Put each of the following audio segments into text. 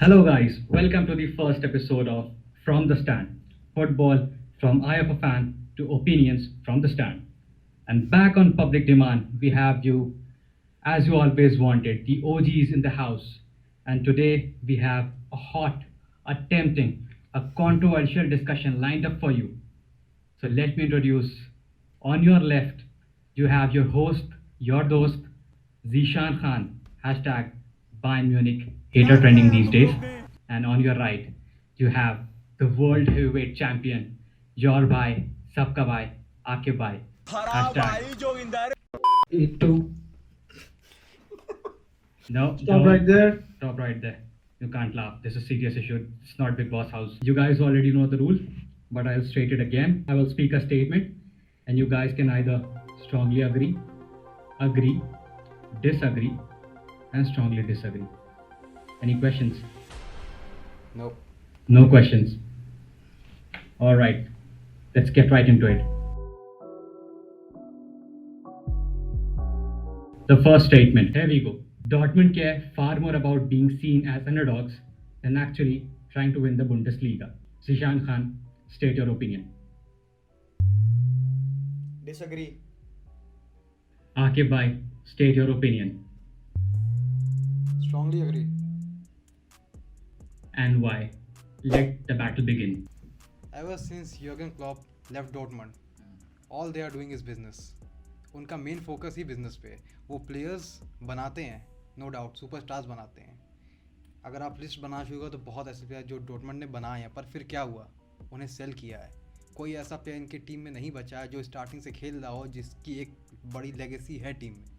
Hello, guys. Welcome to the first episode of From the Stand Football from Eye of a Fan to Opinions from the Stand. And back on public demand, we have you, as you always wanted, the OGs in the house. And today we have a hot, a tempting, a controversial discussion lined up for you. So let me introduce on your left, you have your host, your dost, Zishan Khan, hashtag Bayern Munich, hater trending these days. And on your right, you have the world heavyweight champion, your bhai, sabka bhai, aake bhai, hashtag. E2. No, Stop right there. Stop right there. You can't laugh. This is serious issue. It's not Big Boss House. You guys already know the rule, but I'll state it again. I will speak a statement, and you guys can either strongly agree, disagree, and strongly disagree. Any questions? Nope. No questions. All right. Let's get right into it. The first statement. Here we go. Dortmund care far more about being seen as underdogs than actually trying to win the Bundesliga. Zishan Khan, state your opinion. Disagree. Akib Bhai, state your opinion. Strongly agree. And why? Let the battle begin. Ever since Jurgen Klopp left Dortmund, all they are doing is business. उनका main focus ही business पे है. वो players बनाते हैं, no doubt superstars बनाते हैं. अगर आप लिस्ट बना चुके हो तो बहुत ऐसे प्लेयर जो डॉर्टमंड ने बनाए हैं, पर फिर क्या हुआ, उन्हें सेल किया है. कोई ऐसा प्लेयर इनकी टीम में नहीं बचा है जो स्टार्टिंग से खेल रहा हो, जिसकी एक बड़ी लेगेसी है टीम में.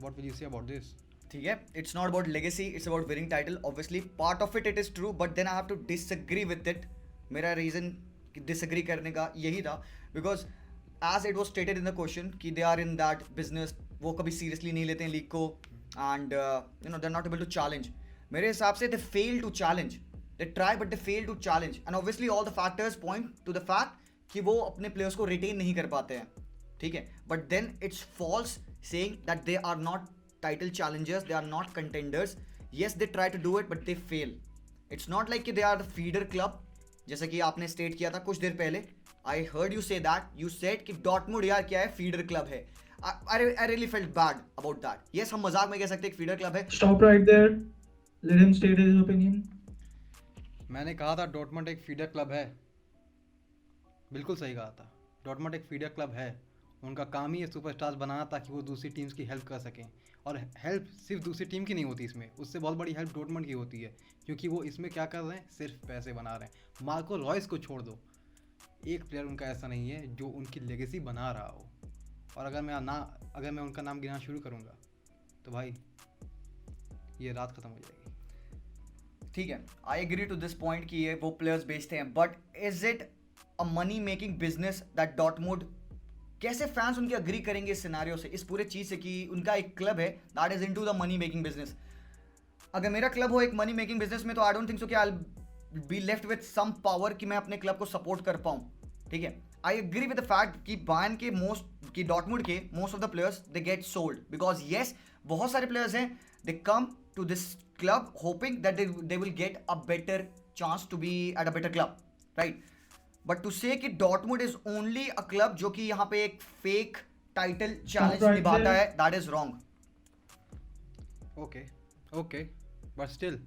What will you say about this? ठीक है, it's not about legacy, it's about winning title. Obviously part of it is true, but then I have to disagree with it. मेरा रीजन डिसएग्री करने का यही था, because as it was stated in the question कि they are in that business, वो कभी seriously नहीं लेते हैं लीग को, and you know they are not able to challenge. मेरे हिसाब से they fail to challenge. They try but they fail to challenge, and obviously all the factors point to the fact कि वो अपने प्लेयर्स को retain नहीं कर पाते हैं. ठीक है, but then it's false saying that they are not title challengers, they are not contenders. Yes, they try to do it but they fail. It's not like they are the feeder club, जैसा कि आपने state किया था कुछ देर पहले. I heard you say that. You said कि Dortmund यार क्या है, फीडर क्लब है. I really felt bad about that. Yes, हम मजाक में कह सकते हैं फीडर क्लब है. Stop right there. Let him state his opinion. मैंने कहा था डॉर्टमंड एक फीडर क्लब है. बिल्कुल सही कहा था. डॉर्टमंड एक फीडर क्लब है. उनका काम ही है सुपरस्टार्स बनाना ताकि वो दूसरी टीम्स की हेल्प कर सकें. और हेल्प सिर्फ दूसरी टीम की नहीं होती इसमें, उससे बहुत बड़ी हेल्प डॉर्टमंड की होती है, क्योंकि वो इसमें क्या कर रहे हैं, सिर्फ पैसे बना रहे हैं. मार्को रॉयस को छोड़ दो, एक प्लेयर उनका ऐसा नहीं है जो उनकी लेगेसी बना रहा हो. और अगर मैं उनका नाम गिनना शुरू करूँगा तो भाई ये रात ख़त्म हो जाएगी. ठीक है, I agree to this point कि ये वो प्लेयर्स बेचते हैं, but is it a money making business that Dortmund? कैसे फैंस उनके अग्री करेंगे इस सिनेरियो से, इस पूरे चीज़ से कि उनका एक क्लब है that is into the money making business? अगर मेरा क्लब हो एक मनी मेकिंग बिजनेस में, तो आई डोंट थिंक सो कि I be left with some power कि मैं अपने क्लब को सपोर्ट कर पाऊँ. ठीक है, I agree with the fact कि बायर्न के डॉर्टमुंड के most of the players they get sold, because yes बहुत सारे प्लेयर्स हैं, they come to this club hoping that they will get a better chance to be at a better club, right? But to say कि Dortmund is only a club जो कि यहाँ पे एक fake title challenge निभाता है, that is wrong. Okay but still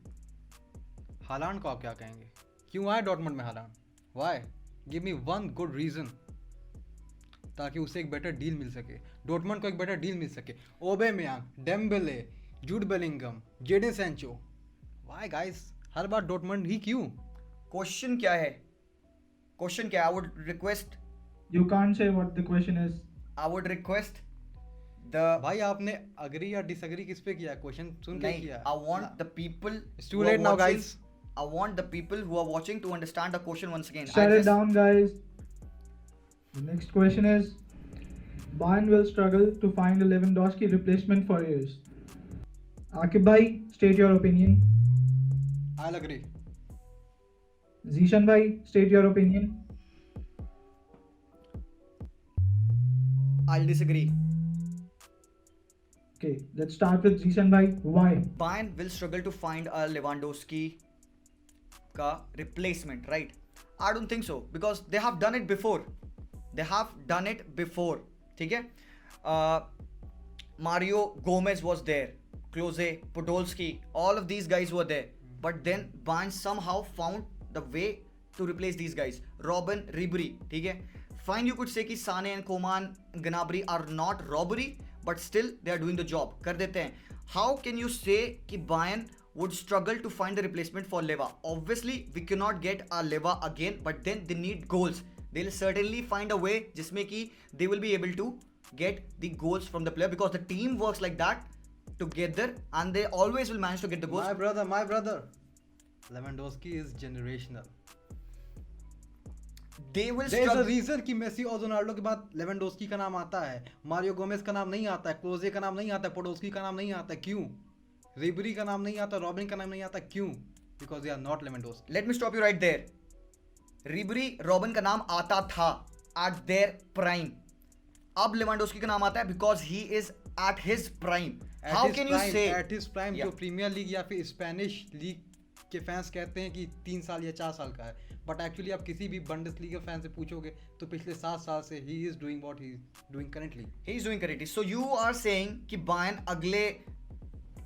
Haaland को आप क्या कहेंगे? क्यों आए डॉर्टमंड में Haaland? Why? Give me one good reason ताकि उसे एक बेटर डील मिल सके, डॉर्टमंड को एक बेटर डील मिल सके. Aubameyang, Dembele, Jude Bellingham, Jadon Sancho. Why guys, हर बार डॉर्टमंड ही क्यों? क्वेश्चन क्या है? क्वेश्चन क्या? I would request. You can't say what the question is. I would request the भाई आपने अग्री या डिसएग्री किस पे किया? क्वेश्चन सुन के किया. I want the people, It's too late now, guys. I want the people who are watching to understand the question once again. Shut it down, guys. The next question is: Bayern will struggle to find a Lewandowski replacement for years. Akib bhai, state your opinion. I'll agree. Zishan bhai, state your opinion. I'll disagree. Okay, let's start with Zishan bhai. Why? Bayern will struggle to find a Lewandowski ka replacement, right? I don't think so because they have done it before. They have done it before. ठीक है? Mario Gomez was there, Klose, Podolski, all of these guys were there. But then Bayern somehow found the way to replace these guys. Robben, Ribery, ठीक है? Fine, you could say कि Sane and Coman, Gnabry are not robbery, but still they are doing the job. कर देते हैं. How can you say कि Bayern would struggle to find the replacement for Leva? Obviously, we cannot get a Leva again, but then they need goals. They'll certainly find a way जिसमें कि they will be able to get the goals from the player because the team works like that together and they always will manage to get the goals. My brother. Lewandowski is generational. They will There is a struggle. reason कि Messi और Ronaldo के बाद Lewandowski का नाम आता है, Mario Gomez का नाम नहीं आता है, क्लोजे का नाम नहीं आता है, पोडोल्स्की का नाम नहीं आता है. क्यों? रिबरी का नाम नहीं आता, रॉबिन का नाम नहीं आता. क्यों? Because they are not Lewandowski. Let me stop you right there. Ribery, Robben का नाम आता था at their prime. अब लेवेंडोस्की का नाम आता है because he is at his prime. At How his can you prime- say? At his prime Yeah. जो प्रीमियर लीग या फिर स्पेनिश लीग के फैंस कहते हैं कि 3 साल या 4 साल का है, बट एक्चुअली आप किसी भी बंडसलीगा फैन से पूछोगे तो पिछले 7 साल से he is doing what he is doing currently. He is doing correctly. So you are saying कि Bayern अगले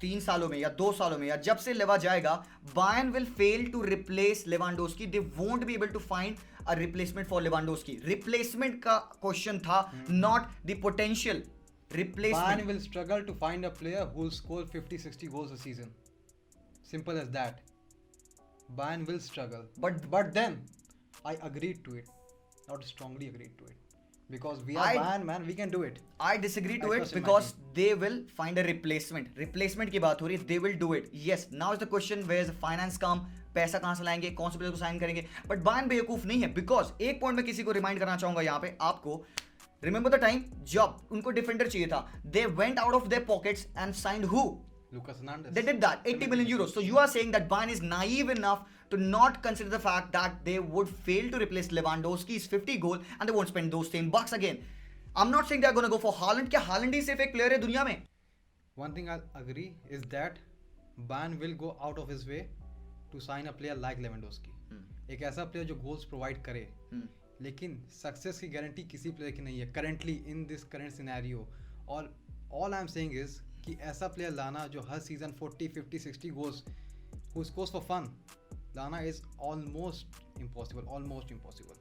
3 सालों में या 2 सालों में या जब से लेवा जाएगा, Bayern will fail to replace Lewandowski. They won't be able to find a replacement for Lewandowski. Replacement का question था, not the potential replacement. Bayern will struggle to find a player who will score 50-60 goals a season. Simple as that. Bayern will struggle. But then I agreed to it. Not strongly agreed to it. Because we are Bayern, man, we can do it. I disagree to I it trust in my because team. they will find a replacement. Replacement की बात हो रही है, they will do it. Yes, now is the question where is the finance come? पैसा कहाँ से लाएंगे, कौन से प्लेयर को साइन करेंगे? बट बायर्न बेवकूफ नहीं है बिकॉज एक पॉइंट मैं किसी को रिमाइंड करना चाहूंगा यहाँ पे आपको. रिमेंबर द टाइम जब उनको डिफेंडर चाहिए था, they went out of their pockets and signed who? Lucas Hernandez. They did that, 80 million euros. So you are saying that Bayern is naive enough to not consider the fact that they would fail to replace Lewandowski's 50 goal and they won't spend those same bucks again. I'm not saying they're going to go for Haaland. क्या Haaland ही सिर्फ एक player है दुनिया में? One thing I agree is that Bayern will go out of his way to sign a player like Lewandowski. एक ऐसा player जो goals provide करे, लेकिन सक्सेस की गारंटी किसी प्लेयर की नहीं है currently in this current scenario. और all I am saying is कि ऐसा प्लेयर लाना जो हर season 40, 50, 60 goals who scores for fun लाना is almost impossible.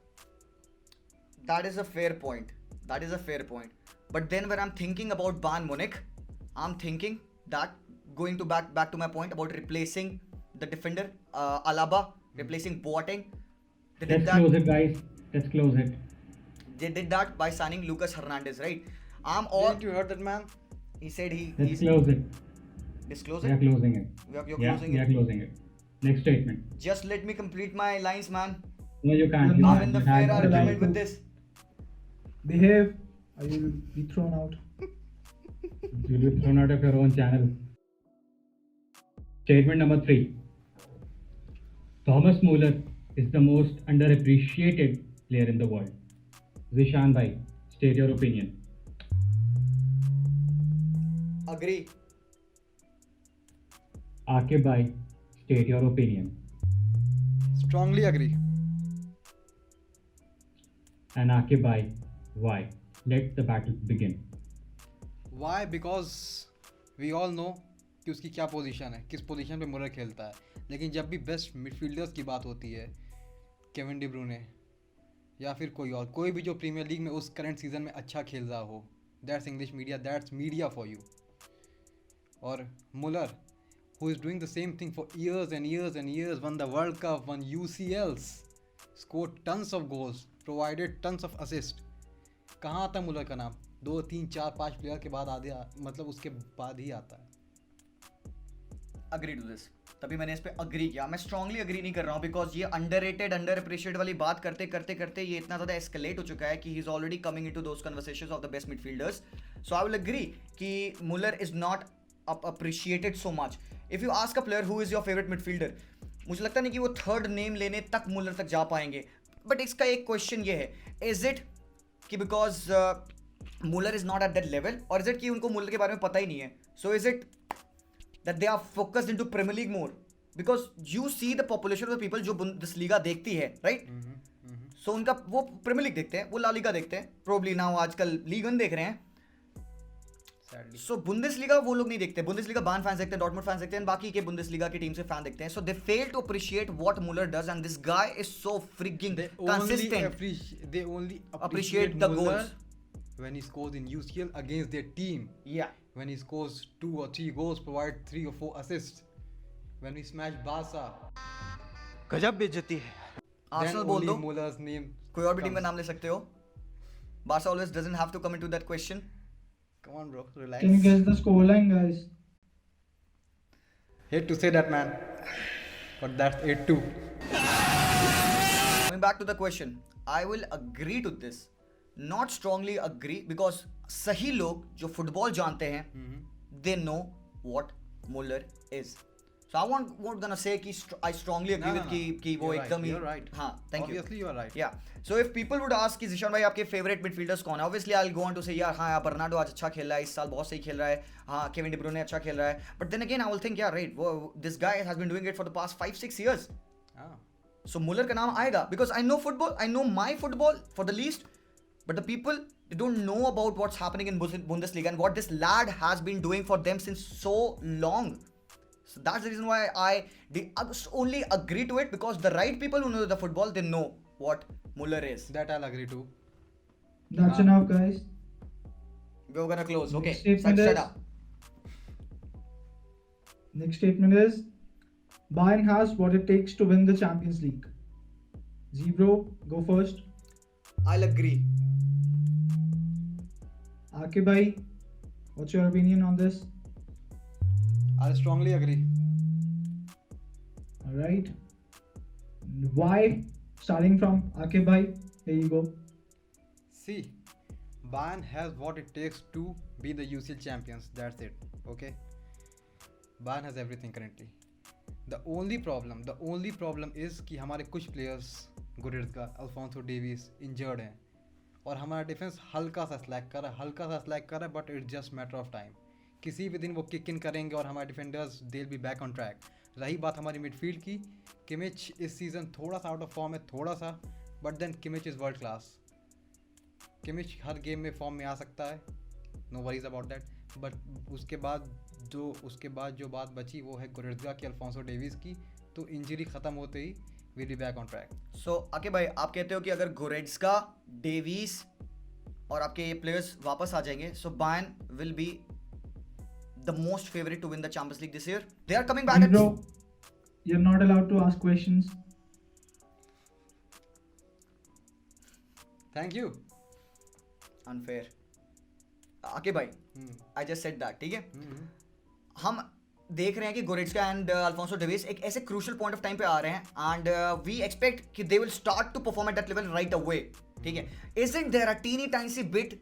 That is a fair point. That is a fair point. But then when I'm thinking about Bayern Munich, I'm thinking that going to back to my point about replacing the defender Alaba, replacing Boateng. They did Let's that. close it, guys. Let's close it. They did that by signing Lucas Hernandez, right? I'm all. Didn't you heard that man? He said Let's he's close it. disclose We are it. closing it. You're Yeah, closing we are it. closing it. Next statement. Just let me complete my lines, man. No, you can't. You're You not I'm in can't. the You fair can't. argument with this. Behave, or you will be thrown out. You'll be thrown out of your own channel. Statement number 3. Thomas Muller is the most underappreciated player in the world. Zishan bhai, state your opinion. Agree. Akib bhai, state your opinion. Strongly agree. And Akib bhai, why? Let the battle begin. Why? Because we all know कि उसकी क्या position है, किस position पे मुलर खेलता है. लेकिन जब भी बेस्ट मिडफील्डर्स की बात होती है, केविन डी ब्रूने या फिर कोई भी जो प्रीमियर लीग में उस करंट सीजन में अच्छा खेल रहा हो, that's English media, that's media for you. और मुलर who is doing the same thing for years and years and years, won the World Cup, won UCLs, scored tons of goals, provided tons of assists. कहाँ आता है मुलर का नाम? 2, 3, 4, 5 player के बाद आधे मतलब उसके बाद ही आता है. Agree to this. तभी मैंने इस पे अग्री किया. मैं स्ट्रांगली अग्री नहीं कर रहा हूँ बिकॉज ये अंडररेटेड अंडर अप्रिशिएटेड वाली बात करते करते करते ये इतना ज़्यादा एस्केलेट हो चुका है कि he is already coming into those conversations of the best midfielders. So I will agree कि Muller is not appreciated so much. If you ask a player who is your favourite midfielder, मुझे लगता नहीं कि वो third name लेने तक मुलर तक जा पाएंगे. बट इसका एक क्वेश्चन ये है, इज इट कि because Muller is not at that level, or is it कि उनको Muller के बारे में पता ही नहीं है? So is it that they are focused into Premier League more? Because you see the population of the people जो Bundesliga देखती है, right? So उनका वो Premier League देखते हैं, वो La Liga देखते हैं, probably now आजकल Ligue 1 देख रहे हैं. Sadly. So Bundesliga वो लोग नहीं देखते. Bundesliga Bayern fans देखते हैं, Dortmund fans देखते हैं, बाकी के Bundesliga की टीम से fan देखते हैं. So they fail to appreciate what Muller does, and this guy is so freaking consistent. They only Appreciate the Muller goals. when he scores in UCL against their team. Yeah. When he scores 2 or 3 goals, provide 3 or 4 assists. When we smash Barca, गजब बेइज्जती है. Arsenal then बोल only दो. Muller's name. कोई और भी team का नाम ले सकते हो. Barca always doesn't have to come into that question. Come on, bro, relax. Can you guess the scoreline, guys? Hate to say that, man, but that's 8-2. Coming back to the question, I will agree to this. Not strongly agree because सही लोग जो football जानते हैं, they know what Muller is. So I won't gonna say कि I strongly agree with कि वो You're एकदम right, he. you're right. हाँ, thank you. Obviously, you are right. Yeah. So if people would ask कि जिशान भाई आपके favorite midfielders कौन है? Obviously I'll go on to say यार हाँ यार बर्नार्डो आज अच्छा खेल रहा है, इस साल बहुत सही खेल रहा है. हाँ, केविन डी ब्रूयने अच्छा खेल रहा है. But then again I will think yeah right, this guy has been doing it for the past 5-6 years. Ah. So Muller का नाम आएगा because I know football, I know my football for the least, but the people they don't know about what's happening in Bundesliga and what this lad has been doing for them since so long. So that's the reason why I only agree to it because the right people who know the football they know what Muller is. That I'll agree to. That's enough, guys. We're gonna close. Okay, Next statement shut is- up. Next statement is Bayern has what it takes to win the Champions League. Zebro, go first. I'll agree. Akibhai, what's your opinion on this? I'll strongly agree. Alright. Why? Starting from Akibhai, here you go. See, Bayern has what it takes to be the UCL champions. That's it. Okay. Bayern has everything currently. The only problem is कि हमारे कुछ players गोरेट्ज़का, Alfonso Davis injured हैं और हमारा defence हल्का सा slack कर रहा है but it's just matter of time. किसी भी दिन वो किक इन करेंगे और हमारे defenders they will be back on track. रही बात हमारी मिडफील्ड की, किमिच इस सीज़न थोड़ा सा आउट ऑफ फॉर्म है, थोड़ा सा, but then Kimmich is world class. Kimmich हर गेम में फॉर्म में आ सकता है, no worries about that. But उसके बाद जो बात बची वो है गोरेट्ज़का की, अल्फोंसो डेविस की. तो इंजरी ख़त्म होते ही will be back on track. So आके भाई आप कहते हो कि अगर गोरेट्ज़का, डेविस और आपके ये प्लेयर्स वापस आ जाएंगे, so Bayern will be the most favourite to win the Champions League this year. They are coming back. Zebro, you're not allowed to ask questions. Thank you. Unfair. आके भाई आई जस्ट सेड दैट, ठीक है. हम देख रहे हैं कि गोरेट्ज़का and Alfonso Davis एक ऐसे क्रूशियल पॉइंट ऑफ टाइम पे आ रहे हैं एंड वी एक्सपेक्ट कि they will start to perform at that level right away, ठीक है. Isn't there a teeny tiny bit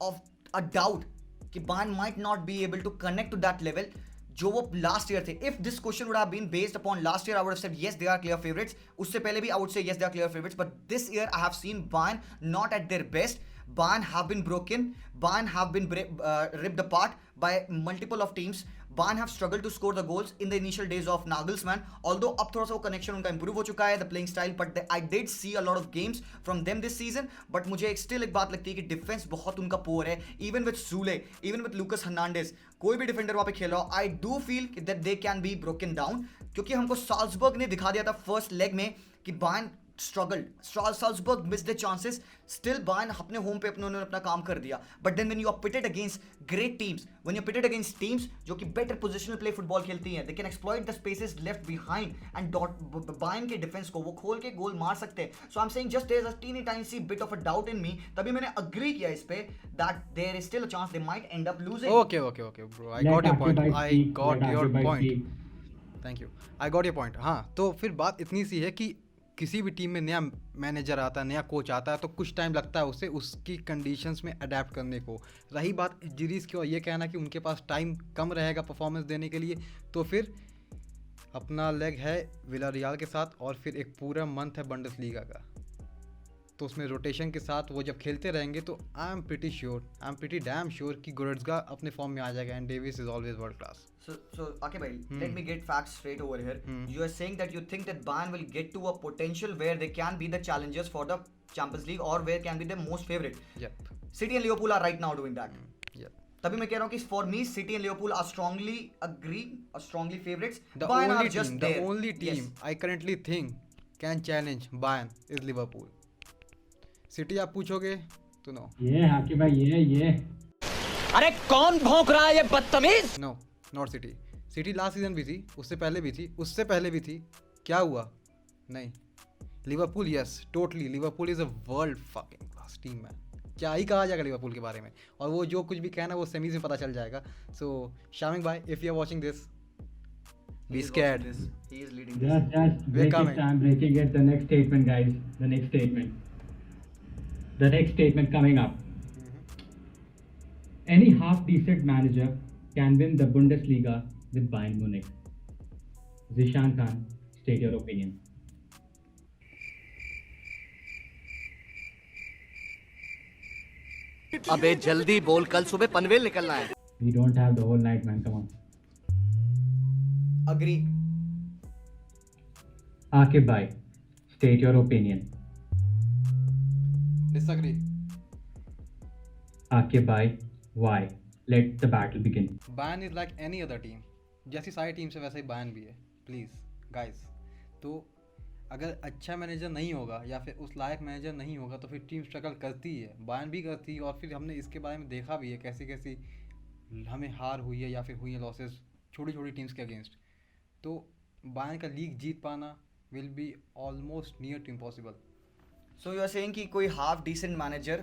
of a doubt कि Bayern might not be able to connect to that level जो वो last year थे. If this question would have been based upon last year I would have said yes they are clear favourites. उससे पहले भी I would say yes they are clear favourites, but this year I have seen Bayern not at their best. Bayern have been broken. Bayern have been ripped apart by multiple of teams. Bayern have struggled to score the goals in the initial days of Nagelsmann. Although अब थोड़ा सा वो connection उनका improve हो चुका है, the playing style, but I did see a lot of games from them this season. But मुझे still एक बात लगती है कि defense बहुत उनका poor है. Even with Sule, even with Lucas Hernandez, कोई भी defender वहाँ पे खेल रहा हो, I do feel that they can be broken down. क्योंकि हमको Salzburg ने दिखा दिया था first leg में कि Bayern struggled. Salzburg missed their chances. Still Bayern अपने home पे उन्होंने अपना काम कर दिया. But then when you are pitted against great teams, when you're pitted against teams जो कि better positional play football खेलती हैं, they can exploit the spaces left behind and Bayern के defense को वो खोल के गोल मार सकते हैं. So I'm saying just there's a teeny tiny bit of a doubt in me. तभी मैंने agree किया इस पे that there is still a chance they might end up losing. Okay, bro. I got your point. Thank you. I got your point. हाँ, तो फिर बात इतनी सी है कि किसी भी टीम में नया मैनेजर आता है, नया कोच आता है, तो कुछ टाइम लगता है उसे उसकी कंडीशंस में अडेप्ट करने को. रही बात इंजरीज़ की और ये कहना कि उनके पास टाइम कम रहेगा परफॉर्मेंस देने के लिए, तो फिर अपना लेग है विलारियल के साथ और फिर एक पूरा मंथ है बुंडेसलीगा का. तो उसमें रोटेशन के साथ वो जब खेलते रहेंगे तो I am pretty damn sure कि गोरेट्सका अपने फॉर्म में आ जाएगा and Davis is always world class. So okay, bhai, let me get facts straight over here. You are saying that you think that Bayern will get to a potential where they can be the challengers for the Champions League or where can be the most favorite. Yep. City and Liverpool are right now doing that. Yep. तभी मैं कह रहा हूँ कि for me City and Liverpool are strongly favorites. The Bayern only are just team, there. the only team Yes. I currently think can challenge Bayern is Liverpool. City आप पूछोगे तो no. ये हाकी भाई ये अरे कौन भौंक रहा है ये बदतमीज? No, not City. City last season भी थी, उससे पहले भी थी, उससे पहले भी थी. क्या हुआ? नहीं. Liverpool yes, totally. Liverpool is a world fucking class team man. क्या ही कहा जाएगा लिवरपूल के बारे में. और वो जो कुछ भी कहना वो सेमीज में पता चल जाएगा. सो शामिक भाई, if you are watching this, He be is scared. watching this. He is leading this. Just We're break it. coming. I'm breaking it. The next statement, guys. The next statement. The next statement coming up. Any half-decent manager can win the Bundesliga with Bayern Munich. Zishan Khan, state your opinion. अबे जल्दी बोल, कल सुबह पनवेल निकलना है. We don't have the whole night, man. Come on. Agree. Akib bhai, state your opinion. Disagree. Akib bhai, why? Let the battle begin. Bayern is like any other team. जैसी सारी team से वैसे ही Bayern भी है. Please guys, तो अगर अच्छा manager नहीं होगा या फिर उस लायक मैनेजर नहीं होगा तो फिर टीम स्ट्रगल करती है. Bayern भी करती है और फिर हमने इसके बारे में देखा भी है कैसी कैसी हमें हार हुई है या फिर हुई है लॉसेस छोटी छोटी टीम्स के अगेंस्ट. तो Bayern का लीग जीत पाना will be almost near to impossible. So you are saying कि कोई half decent manager.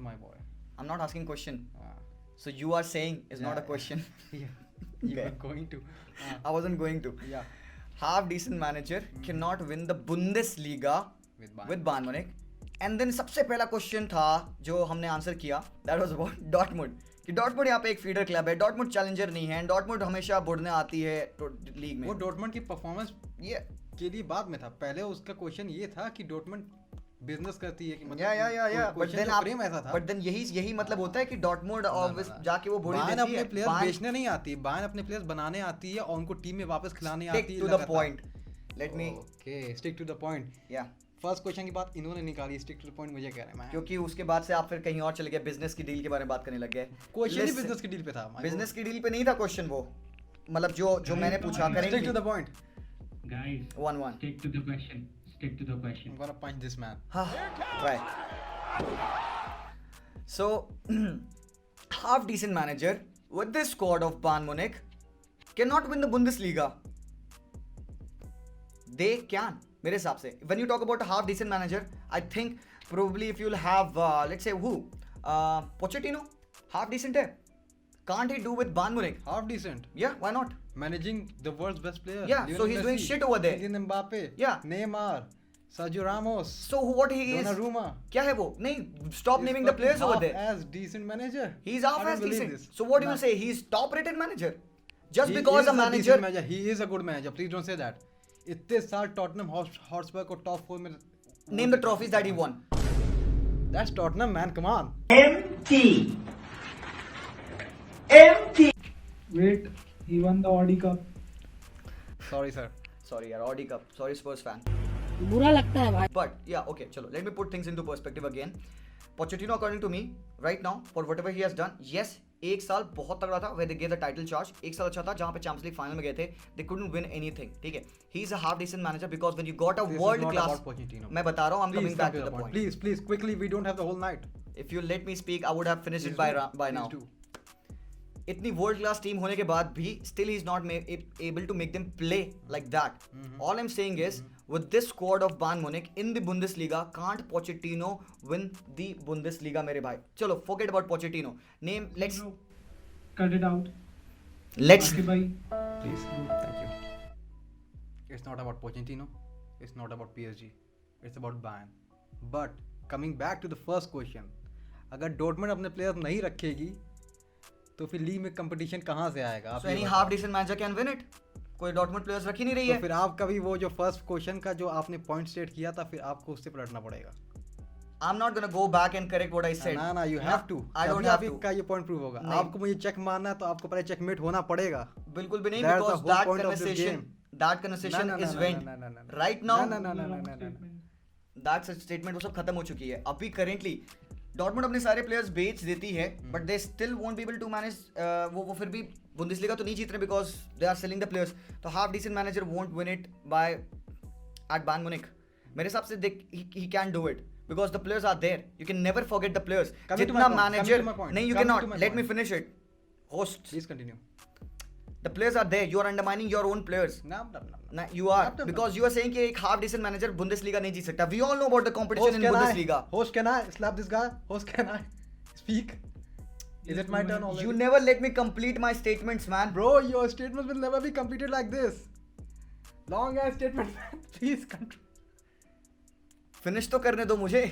My boy. I'm not asking question. So you are saying is not a question. Yeah. You Okay. are going to. I wasn't going to. Yeah. Half decent manager cannot win the Bundesliga with Bayern Munich. And then सबसे पहला question था जो हमने answer किया, that was about Dortmund. कि Dortmund यहाँ पे एक फीडर क्लब है. डॉर्टमुंड चैलेंजर नहीं है. डॉर्टमुंड हमेशा बुढ़ने आती है लीग में. वो डॉर्टमंड की परफॉर्मेंस ये के लिए बाद में था. पहले उसका क्वेश्चन ये था कि डॉर्टमंड बिजनेस करती है कि मतलब या बट क्वेश्चन देन जो फ्रेम ऐसा था. बट देन यही मतलब होता है कि डॉर्टमुंड और जाके वो बुढ़ी बायर्न देती अपने है. प्लेयर्स बेचने नहीं आती. बायर्न अपने प्लेयर्स बनाने आती है और उनको टीम में वापस खिलाने आती स्टिक है. To the point. Let me okay, stick to the point. या फर्स्ट क्वेश्चन की बात इन्होंने निकाली. स्टिक टू द पॉइंट मुझे कह रहे हैं. क्योंकि उसके बाद से आप फिर कहीं और चले गए. बिजनेस की डील के बारे में बात करने लग गए. क्वेश्चन ही बिजनेस की डील पे था. बिजनेस की डील पे नहीं था क्वेश्चन. वो मतलब जो मैंने पूछा स्टिक टू द करेंगे point. Guys, 1-1. stick to the question. Stick to the question. I'm gonna punch this man. Try. So, half decent manager with this squad of Bayern Munich cannot win the Bundesliga. They can, मेरे हिसाब से. When you talk about a half decent manager, I think probably if you'll have let's say who, Pochettino, half decent है. Can't he do with Bayern Munich? Half decent. Yeah, why not? Managing the world's best player. Yeah, so he's doing shit over there. Kylian Mbappe. Yeah. Neymar. Sergio Ramos. So what he is? Donnarumma. क्या है वो? नहीं, stop naming the players over there. As decent manager. He's half I don't as believe decent. this. So what do you Nah. say? He's top rated manager. Just He because is a manager. decent manager. He is a good manager. Please don't say that. इतने साल Tottenham Hotspur को top 4 में. Name the trophies that he won. That's Tottenham, man. Come on. Empty. Wait, he won the Audi Cup. Sorry, sir. Sorry यार, Audi Cup. Sorry Spurs fan. बुरा लगता है भाई. But yeah, okay, चलो. Let me put things into perspective again. Pochettino, according to me, right now, for whatever he has done, yes, एक साल बहुत तगड़ा था where they gave the title charge. एक साल अच्छा था जहाँ पे चैंपियंस लीग फाइनल में गए थे. They couldn't win anything. ठीक है. He is a half decent manager because when you got a This is world not class. about Pochettino. मैं बता रहा हूँ. I'm Please coming come back to the point. Please, quickly. We don't have the whole night. If you let me speak, I would have finished it Please by now. do. इतनी world class team होने के बाद भी still he is not able to make them play like that. All I am saying is with this squad of Bayern Munich in the Bundesliga, can't Pochettino win the Bundesliga मेरे भाई. चलो forget about Pochettino. Name let's Cut it out. Okay, bye. Please. Thank you. It's not about Pochettino. It's not about PSG. It's about Bayern. But coming back to the first question, अगर Dortmund अपने player नहीं रखेगी तो फिर league में competition कहाँ से आएगा? so any half decent manager can win it. कोई डॉर्टमुंड प्लेयर्स रख ही नहीं रही तो है। फिर आप कभी वो जो फर्स्ट क्वेश्चन का जो आपने पॉइंट स्टेट किया था, फिर आपको उससे पलटना पड़ेगा। I'm not gonna go back and correct what I said. ना ना, you have to. I don't have to. का ये पॉइंट प्रूव होगा। नहीं। आपको मुझे चेक मारना है तो आपको पहले चेकमेट होना पड़ेगा। बिल्कुल भी नहीं, That's the because whole point of this game. that conversation ना, ना, is ना, went ना, ना, ना, ना, right now. ना, ना, ना, ना, ना, ना, ना। दैट स्टेटमेंट वो सब खत्म हो चुकी है। अभी करेंटली डॉर्टमुंड अपने सारे प्लेयर्स बेच देती है, but they still won't be able to manage. वो फिर भी बुंदेसलीगा तो नहीं जीत रहे because they are selling the players. तो half decent manager won't win it by at Bayern Munich. मेरे हिसाब से he can do it because the players are there. You can never forget the players. जितना manager नहीं, you can not let me finish it host. Please continue. The players are there. You are undermining your own players. ना ना ना। Nah, you are because you are saying कि एक half decent manager Bundesliga नहीं जीत सकता. We all know about the competition in Bundesliga. Host, can I slap this guy? Host, can I speak? Is it my turn already? You never let me complete my statements, man. Bro, your statements will never be completed like this. Long ass statement, man. Please control. Finish तो करने दो मुझे.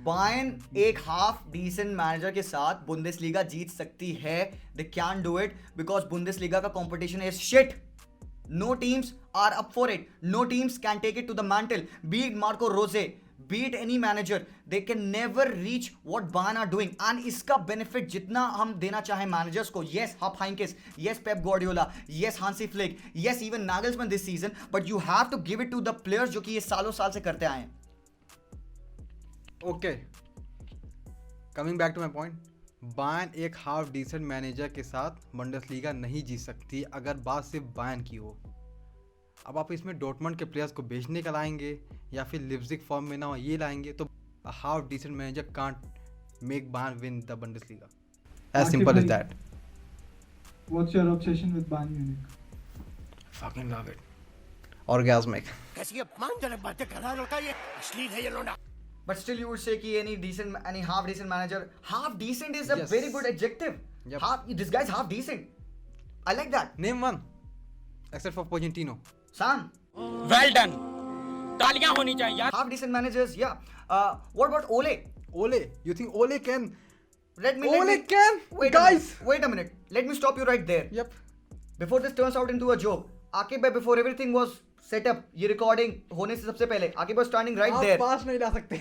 Bayern एक half decent manager के साथ Bundesliga जीत सकती है. They can do it because Bundesliga का competition is shit. No teams are up for it. No teams can take it to the mantle. Beat Marco Rose, beat any manager, they can never reach what Bayern are doing. And इसका benefit जितना हम देना चाहें managers को, yes Jupp Heynckes, yes Pep Guardiola, yes Hansi Flick, yes even Nagelsmann this season, but you have to give it to the players जो कि ये सालों साल से करते आए हैं. Okay, coming back to my point. Bayern एक हाफ डिसेंट मैनेजर के साथ बुंडेसलीगा नहीं जीत सकती अगर बात सिर्फ बायर्न की हो. अब आप इसमें डॉर्टमुंड के प्लेयर्स को बेचने का लाएंगे या फिर लिप्जिग फॉर्म में ना हो ये लाएंगे तो half decent manager can't make Bayern win the Bundesliga. As simple as that. What's your obsession with Bayern Munich? Fucking love it. Orgasmic. कैसी अपमानजनक बातें कर रहा है लड़का, ये अश्लील है ये लोंडा. But still, you would say कि any half decent manager, half decent is a Yes. very good adjective. Yep. This guy's half decent. I like that. Name one. Except for Pochettino. Sam, well done, तालियां होनी चाहिए यार. half decent managers, yeah. What about Ole? Ole. You think Ole can? Let me. Ole can? Guys. Wait a minute. Let me stop you right there. Yep. Before this turns out into a joke, Akib bhai, before everything was set up, ये recording होने से सबसे पहले, Akib was standing right आप there. पास नहीं ला सकते.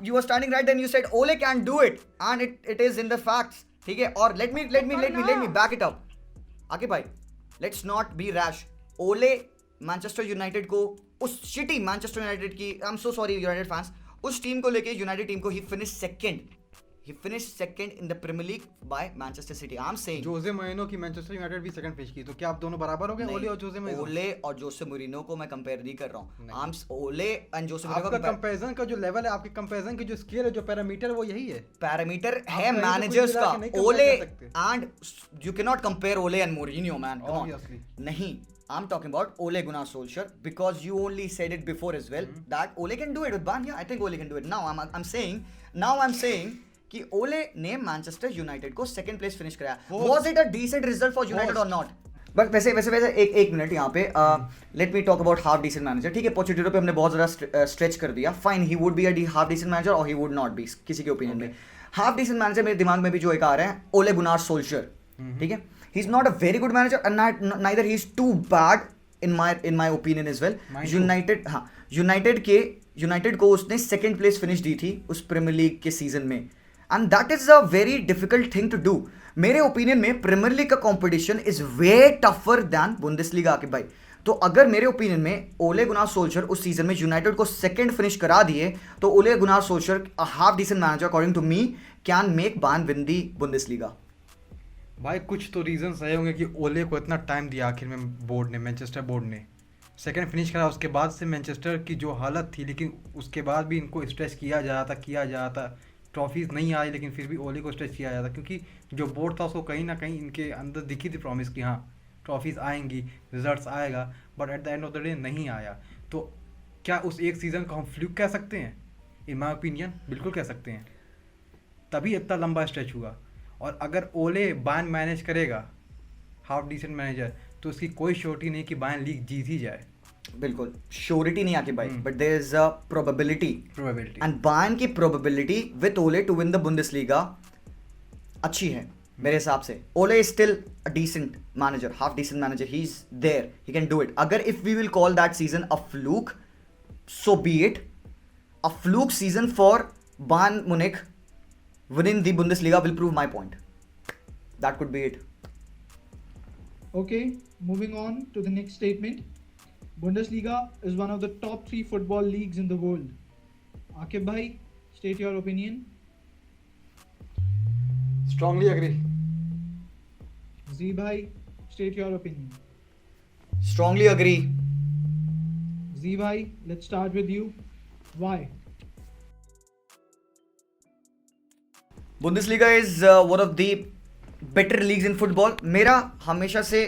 You were standing right there and you said Ole can do it, and it is in the facts. ठीक है. और let me back it up. Akib भाई, let's not be rash. Ole Manchester United को, उस shitty Manchester United की, I am so sorry United fans, उस team को लेके यूनाइटेड टीम को ही finish second in the Premier League by Manchester City. I am saying Jose Mourinho की Manchester United भी सेकंड फिनिश की, तो क्या आप दोनों बराबर हो गए? ओले और जोसे मोरिनो. ओले और जोसे मोरिनो को मैं कंपेयर नहीं कर रहा हूं. आई एम ओले एंड जोसे मोरिनो आपका का कंपैरिजन का जो लेवल है, आपके कंपैरिजन की जो स्केल है, जो पैरामीटर है, वो यही है. पैरामीटर है आप मैनेजर्स कहीं का. तो कुछ मिला के नहीं ओले compare कर सकते. And you can not compare ओले एंड मोरिनो मैन. Obviously. नहीं, I'm talking about Ole Gunnar Solskjaer because you only said it before as well that Ole can do it with Bayern. Yeah, I think Ole can do it. Now I'm saying कि Ole ने Manchester United को second place finish कराया. Was it a decent result for United or not? But वैसे एक minute यहाँ पे let me talk about half decent manager. ठीक है, पोचेटिनो पे हमने बहुत ज़्यादा स्ट्रेच कर दिया. Fine, he would be a half decent manager और ही वुड नॉट बी, किसी के ओपिनियन में. हाफ डिसेंट मैनेजर मेरे दिमाग में भी जो एक आ रहा है, ओले गुनार सोल्जर. ठीक है, he is not a very good manager and neither he is too bad in my opinion as well. United को उसने सेकंड प्लेस फिनिश दी थी उस प्रीमियर लीग के सीजन में, and that is a very difficult thing to do. मेरे opinion में Premier league का competition is way tougher than Bundesliga. आके भाई, तो अगर मेरे ओपिनियन में ओले गुनार सोल्जर उस सीजन में यूनाइटेड को सेकंड फिनिश करा दिए तो Ole Gunnar Solskjaer a half decent manager according to me can make Bayern win the Bundesliga. भाई कुछ तो रीजंस रहे होंगे कि ओले को इतना टाइम दिया आखिर में बोर्ड ने, मैनचेस्टर बोर्ड ने सेकंड फिनिश करा. उसके बाद से मैनचेस्टर की जो हालत थी, लेकिन उसके बाद भी इनको स्ट्रेच किया जा रहा था. ट्रॉफीज़ नहीं आई लेकिन फिर भी ओले को स्ट्रेच किया जाता, क्योंकि जो बोर्ड था उसको कहीं ना कहीं इनके अंदर दिखी थी प्रॉमिस कि हाँ ट्रॉफीज़ आएंगी, रिजल्ट्स आएगा, but at the end of the day नहीं आया. तो क्या उस एक सीज़न को हम फ्लूक कह सकते हैं? इन माई ओपिनियन बिल्कुल कह सकते हैं. तभी इतना लंबा स्ट्रेच हुआ. और अगर ओले बायर्न मैनेज करेगा हाफ डिसेंट मैनेजर, तो उसकी कोई श्योरिटी नहीं कि बायर्न लीग जीत ही जाए. बिल्कुल श्योरिटी नहीं आके भाई, but there is a probability. And Bayern की probability with Ole to win the Bundesliga अच्छी है. मेरे हिसाब से Ole is still a decent manager, half decent manager. He's there, he can do it. अगर if we will call that season a fluke, so be it. A fluke season for Bayern Munich winning the Bundesliga will prove my point. That could be it. Okay, moving on to the next statement. Bundesliga is one of the top 3 football leagues in the world. Akib bhai, state your opinion. Strongly agree. Z bhai, state your opinion. Strongly agree. Z bhai, let's start with you. Why? Bundesliga is one of the better leagues in football. मेरा हमेशा से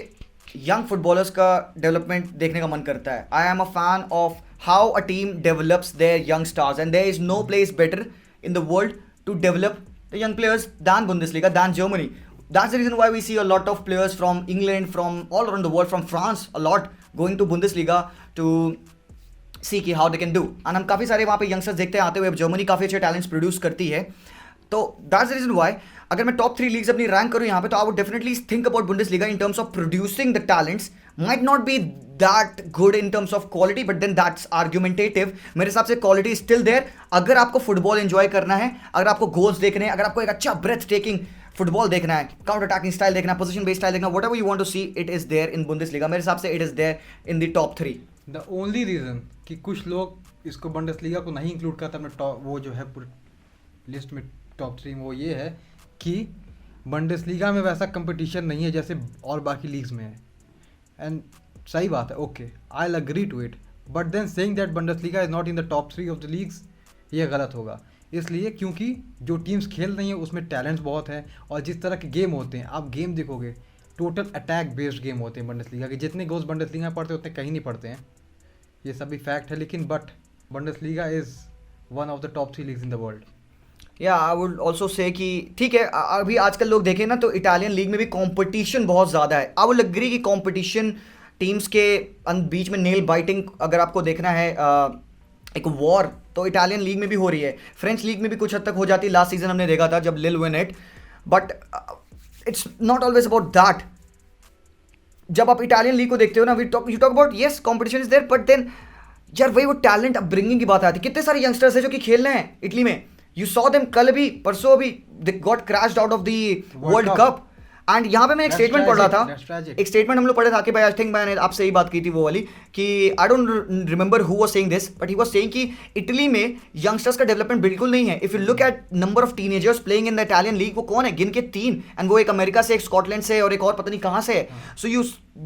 young footballers का development देखने का मन करता है. I am a fan of how a team develops their young stars and there is no place better in the world to develop the young players than Bundesliga, than Germany. That's the reason why we see a lot of players from England, from all around the world, from France a lot going to Bundesliga to see कि how they can do. And हम काफ़ी सारे वहाँ पे youngsters देखते हैं आते हुए. जर्मनी काफ़ी अच्छे टैलेंट्स प्रोड्यूस करती है. तो दैट्स द रीजन वाई अगर मैं टॉप 3 लीग्स अपनी रैंक करूँ यहाँ पे तो I would definitely think about Bundesliga in terms of producing the talents. Might not be that good in terms of quality but then that's argumentative. मेरे हिसाब से क्वालिटी इज स्टिल देयर. अगर आपको फुटबॉल एंजॉय करना है, अगर आपको goals देखने हैं, अगर आपको एक अच्छा ब्रेथ टेकिंग फुटबॉल देखना है, काउंटर अटैकिंग स्टाइल देखना है, पोजीशन बेस्ड स्टाइल देखना, whatever you want to see, it is there in Bundesliga. मेरे हिसाब से it is there in the top 3. The only reason कि कुछ लोग इसको बंडसलीगा को नहीं इंक्लूड करते अपने टॉप वो जो है पूरे लिस्ट में टॉप 3 में, वो ये है कि बंडसलीगा में वैसा कंपटीशन नहीं है जैसे और बाकी लीग्स में है. एंड सही बात है, okay, I will agree to it, but then saying that Bundesliga is not in the top 3 of the leagues, ये गलत होगा. इसलिए क्योंकि जो टीम्स खेल रही हैं उसमें टैलेंट्स बहुत हैं और जिस तरह के गेम होते हैं, आप गेम देखोगे टोटल अटैक बेस्ड गेम होते हैं बंडसलीगा के. जितने गोल्स बंडसलीगा में पड़ते हैं उतने कहीं नहीं पड़ते हैं, ये सभी फैक्ट है. लेकिन but Bundesliga is one of the top 3 leagues in the world. या आई वुड ऑल्सो से कि ठीक है, अभी आजकल लोग देखें ना तो इटालियन लीग में भी कंपटीशन बहुत ज़्यादा है. आई वुड एग्री कि कंपटीशन टीम्स के बीच में नेल बाइटिंग अगर आपको देखना है एक वॉर तो इटालियन लीग में भी हो रही है. फ्रेंच लीग में भी कुछ हद तक हो जाती है. लास्ट सीजन हमने देखा था जब Lille win it. But it's not always about that. जब आप इटालियन लीग को देखते हो ना, you talk about yes competition is there, but then यार वही वो टैलेंट अपब्रिंगिंग की बात आती है. कितने सारे यंगस्टर्स हैं जो कि खेल रहे हैं इटली में. यू सॉ देम कल भी, परसों भी, they got crashed out of the world cup. And यहाँ पे मैं एक स्टेटमेंट पढ़ रहा था, एक स्टेटमेंट हम लोग पढ़े था कि भाई आई थिंक मैंने आपसे ही बात की थी वो वाली कि I don't remember who was saying this, but he was saying कि इटली में यंगस्टर्स का डेवलपमेंट बिल्कुल नहीं है. If you look at number of teenagers playing in the Italian league, वो कौन है, गिन के 3, एंड वो एक अमेरिका से, एक स्कॉटलैंड से और एक और पता नहीं कहाँ से है. So you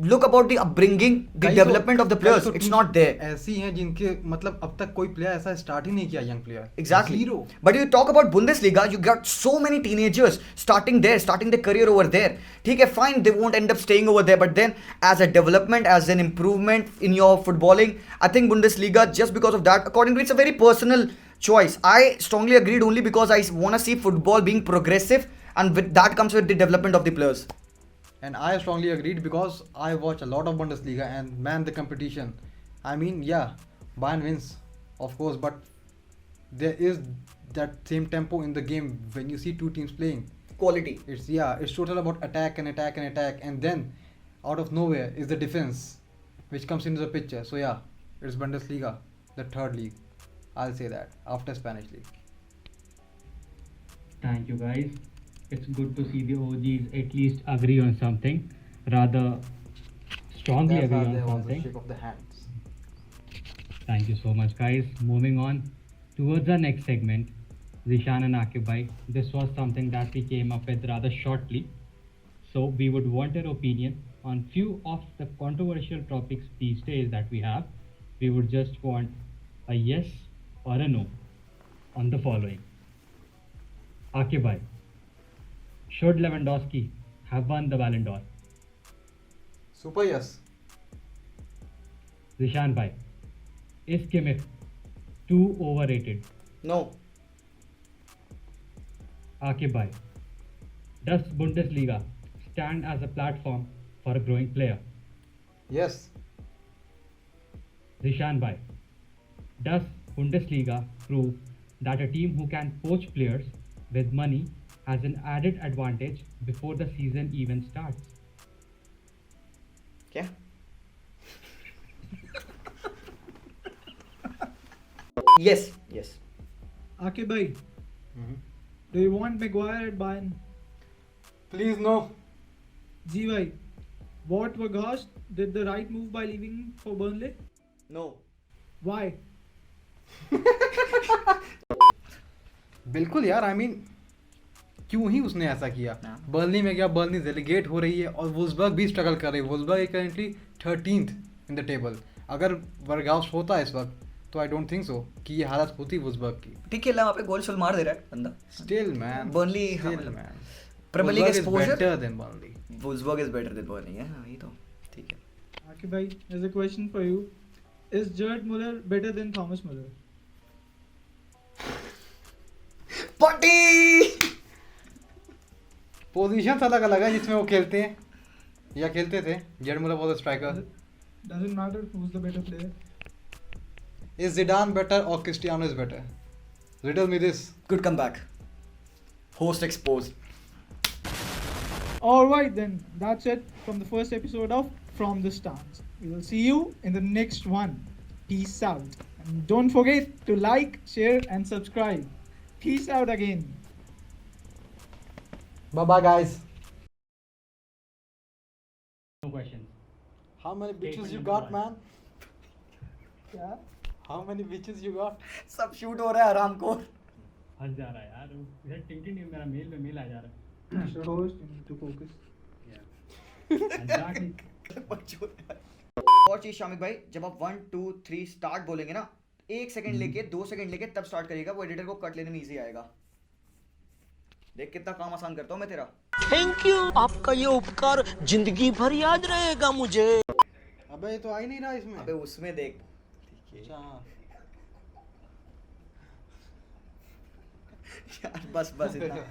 look about the upbringing, the development of the players, it's not there. ऐसी हैं जिनके मतलब अब तक कोई प्लेयर ऐसा स्टार्ट ही नहीं किया, young player. Exactly. Zero. But you talk about Bundesliga, you got so many teenagers starting there, starting their career over there. ठीक है, fine, they won't end up staying over there, but then as a development, as an improvement in your footballing, I think Bundesliga, just because of that, according to me, it's a very personal choice. I strongly agreed only because I want to see football being progressive, and with that comes with the development of the players. And I strongly agreed because I watch a lot of Bundesliga and man, the competition. I mean, yeah, Bayern wins, of course, but there is that same tempo in the game when you see two teams playing. Quality. It's total about attack and attack and attack, and then out of nowhere is the defense, which comes into the picture. So yeah, it's Bundesliga, the third league. I'll say that after Spanish league. Thank you, guys. It's good to see the OGs at least agree on something, rather strongly That's agree how on there was a something. shake of the hands. Thank you so much, guys. Moving on towards our next segment, Zishan and Akib bhai, this was something that we came up with rather shortly. So we would want your opinion on few of the controversial topics these days that we have. We would just want a yes or a no on the following. Akib bhai, should Lewandowski have won the Ballon d'Or? Super yes. Zishan bhai, is Kimmich too overrated? No. Akib bhai, does Bundesliga stand as a platform for a growing player? Yes. Zishan bhai, does Bundesliga prove that a team who can poach players with money has an added advantage before the season even starts. क्या? Yes, yes. Akib bhai, do you want Maguire at Bayern? Please no. G bhai, what Weghorst did the right move by leaving for Burnley? No. Why? बिल्कुल यार, I mean क्यों ही उसने ऐसा किया. Burnley में गया, Burnley relegate हो रही है और वुल्सबर्ग भी स्ट्रगल कर रही है. Wolfsburg is currently 13th in the table. अगर वर्गाउस होता है इस वक्त तो आई डोंट थिंक सो कि ये हालत होती वुल्सबर्ग की. ठीक खेल रहा है वहाँ पे, गोल शोल मार दे रहा है बंदा. स्टिल मैन, Burnley, हाँ, स्टिल मतलब man, Premier League exposure. Better than Burnley. Wolfsburg is better than Burnley, है वही तो. ठीक है. Akib bhai, there's a question for you. Is Gerd Muller better than Thomas Muller? पट्टी. पोजीशन अलग अलग है जिसमें वो खेलते हैं या खेलते थे. Z Muller was a striker. Doesn't matter who's the better player. Is Zidane better or Cristiano is better? Riddle me this. Good comeback. Host exposed. Alright then, that's it from the first episode of From the Stands. We will see you in the next one. Peace out. And don't forget to like, share, and subscribe. Peace out again. Bye bye guys. No questions. How many bitches Statement you number got, one. man? Yeah. How many bitches you got? सब shoot हो रहा है आराम को. फंस जा रहा है यार. इधर टिंग मेरा मेल पे मेल आ जा रहा Mr. Host, you need to focus. है. Exactly. और चीज शामिक भाई, जब आप 1 2 3 स्टार्ट बोलेंगे ना, 1 सेकंड लेके 2 सेकंड लेके तब स्टार्ट करिएगा. वो एडिटर को कट लेने में इजी आएगा. देख कितना काम आसान करता हूँ मैं तेरा. थैंक यू, आपका ये उपकार जिंदगी भर याद रहेगा मुझे. अबे ये तो आ ही नहीं रहा इसमें. अबे उसमें देख. अच्छा. यार बस बस इतना.